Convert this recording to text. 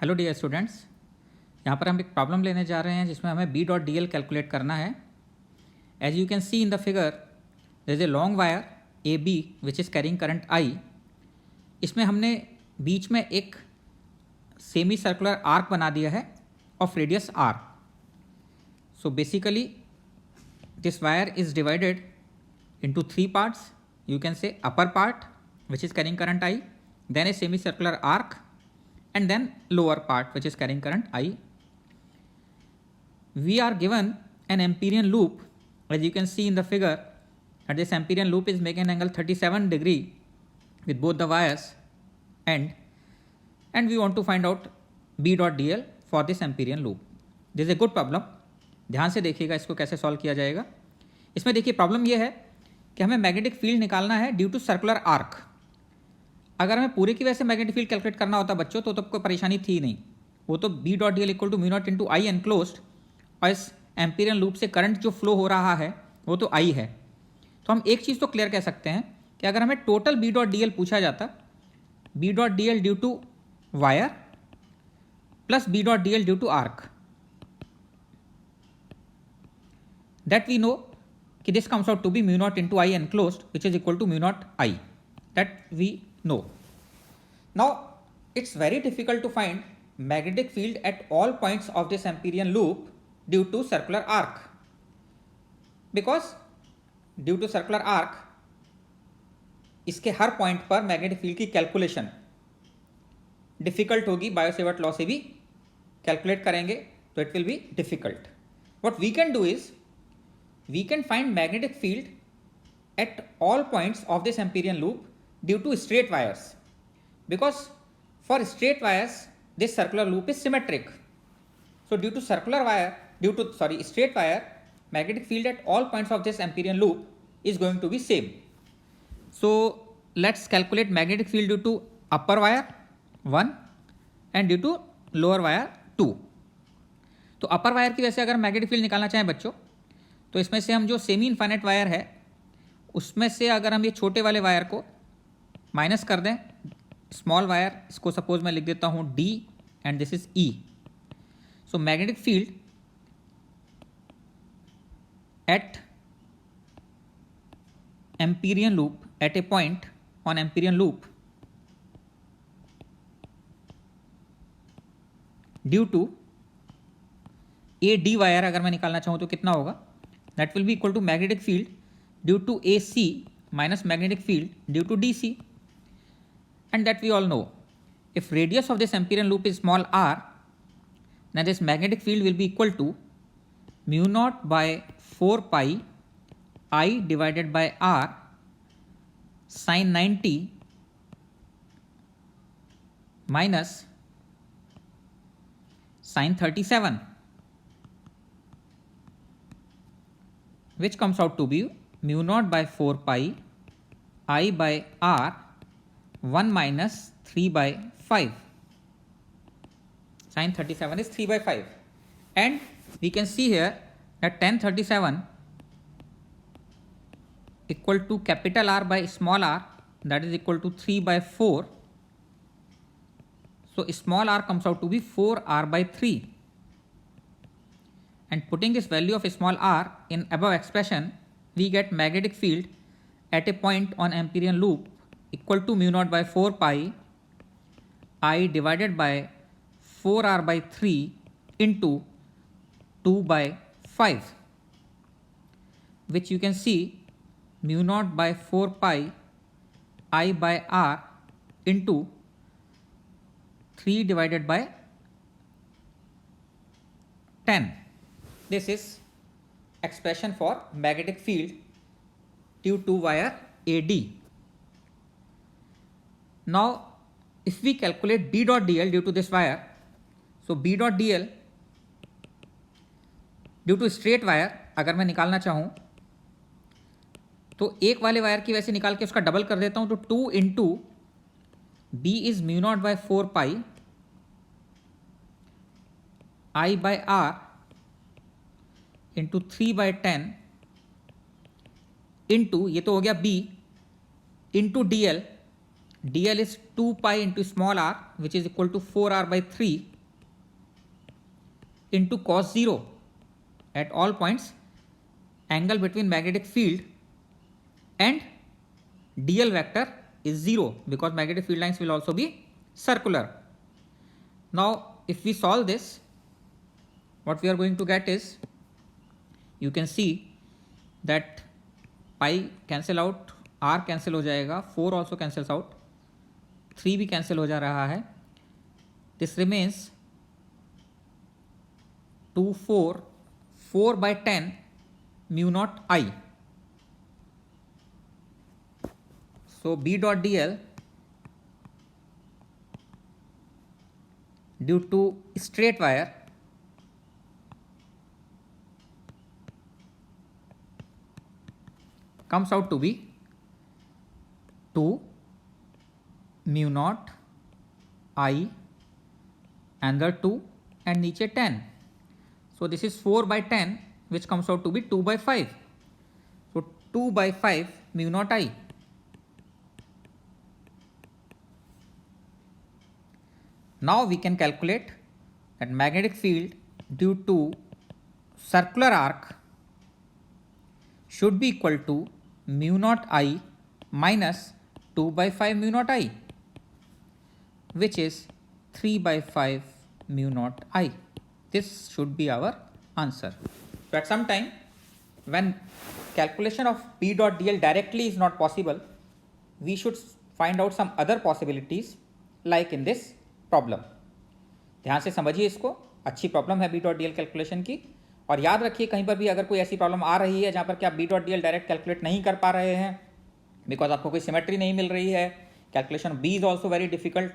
Hello dear students, यहाँ पर हम एक प्रॉब्लम लेने जा रहे हैं जिसमें हमें B dot D L calculate करना है। As you can see in the figure there is a long wire A B which is carrying current I. इसमें हमने बीच में एक सेमी सर्कुलर आर्क बना दिया है of radius R. So basically this wire is divided into three parts. You can say upper part which is carrying current I, then a semicircular arc, and then lower part which is carrying current I. We are given an Amperian loop, as you can see in the figure, that this Amperian loop is making an angle 37 degree with both the wires, and we want to find out B dot dl for this Amperian loop. This is a good problem. ध्यान से देखिएगा इसको कैसे solve किया जाएगा। इसमें देखिए problem यह है कि हमें मैग्नेटिक फील्ड निकालना है ड्यू टू सर्कुलर आर्क। अगर हमें पूरे की वजह से मैग्नेटिक फील्ड कैलकुलेट करना होता बच्चों तो कोई परेशानी थी नहीं, वो तो B dot D L equal to mu naught into I enclosed, और इस एम्पीरियन लूप से करंट जो फ्लो हो रहा है वो तो आई है। तो हम एक चीज़ तो क्लियर कह सकते हैं कि अगर हमें total B dot D L पूछा जाता, B dot D L due to wire plus B dot D L due to arc, that we know कि this comes out to be mu naught into I enclosed, which is equal to mu naught I, that we know. Now it's very difficult to find magnetic field at all points of this Amperian loop due to circular arc, because due to circular arc इसके हर point पर magnetic field की calculation difficult होगी। Biot Savart law से भी calculate करेंगे तो it will be difficult. What we can do is we can find magnetic field at all points of this Amperian loop due to straight wires, because for straight wires this circular loop is symmetric. So due to straight wire, magnetic field at all points of this Amperian loop is going to be same. So let's calculate magnetic field due to upper wire 1 and due to lower wire 2. तो अपर wire की वजह से अगर magnetic field निकालना चाहें बच्चों तो इसमें से हम जो सेमी इनफाइनाइट वायर है उसमें से अगर हम ये छोटे वाले वायर को माइनस कर दें, स्मॉल वायर, इसको सपोज मैं लिख देता हूँ D and this is E. So magnetic field at Amperian loop at a point on Amperian loop due to A D wire अगर मैं निकालना चाहूँ तो कितना होगा? That will be equal to magnetic field due to AC minus magnetic field due to DC, and that we all know. If radius of this Amperian loop is small r, then this magnetic field will be equal to mu naught by 4 pi I divided by r sin 90 minus sin 37, which comes out to be mu naught by 4 pi I by r 1 minus 3 by 5. Sin 37 is 3 by 5, and we can see here that tan 37 equal to capital R by small r, that is equal to 3 by 4. So small r comes out to be 4r by 3. And putting this value of small r in above expression, we get magnetic field at a point on Amperian loop equal to mu naught by 4 pi I divided by 4r by 3 into 2 by 5, which you can see mu naught by 4 pi I by r into 3 divided by 10. This is expression for magnetic field due to wire AD. Now if we calculate B dot dl due to this wire, so B dot dl due to straight wire अगर मैं निकालना चाहूँ तो एक वाले wire की वजह से निकाल के उसका डबल कर देता हूँ, तो 2 into B is mu naught by 4 pi I by R into 3 by 10 into ये तो हो गया B into DL is 2 pi into small r which is equal to 4r by 3 into cos 0 at all points, angle between magnetic field and dl vector is 0 because magnetic field lines will also be circular. Now if we solve this, what we are going to get is, you can see that pi cancel out, r cancel हो जाएगा, 4 also cancels out, 3 भी cancel हो जा रहा है. This remains 2 4 by 10 mu naught I. So B dot dl due to straight wire comes out to be 2 mu naught I angle 2 and नीचे 10. So this is 4 by 10 which comes out to be 2 by 5. So 2 by 5 mu naught I. Now we can calculate that magnetic field due to circular arc should be equal to mu naught I minus 2 by 5 mu naught I, which is 3 by 5 mu naught I. This should be our answer. So at some time when calculation of B dot dl directly is not possible, we should find out some other possibilities like in this problem. ध्यान से समझिए इसको, अच्छी problem है B dot D L calculation की. और याद रखिए कहीं पर भी अगर कोई ऐसी प्रॉब्लम आ रही है जहाँ पर कि आप B dot D L direct calculate नहीं कर पा रहे हैं बिकॉज आपको कोई सिमेट्री नहीं मिल रही है, calculation B is also very difficult,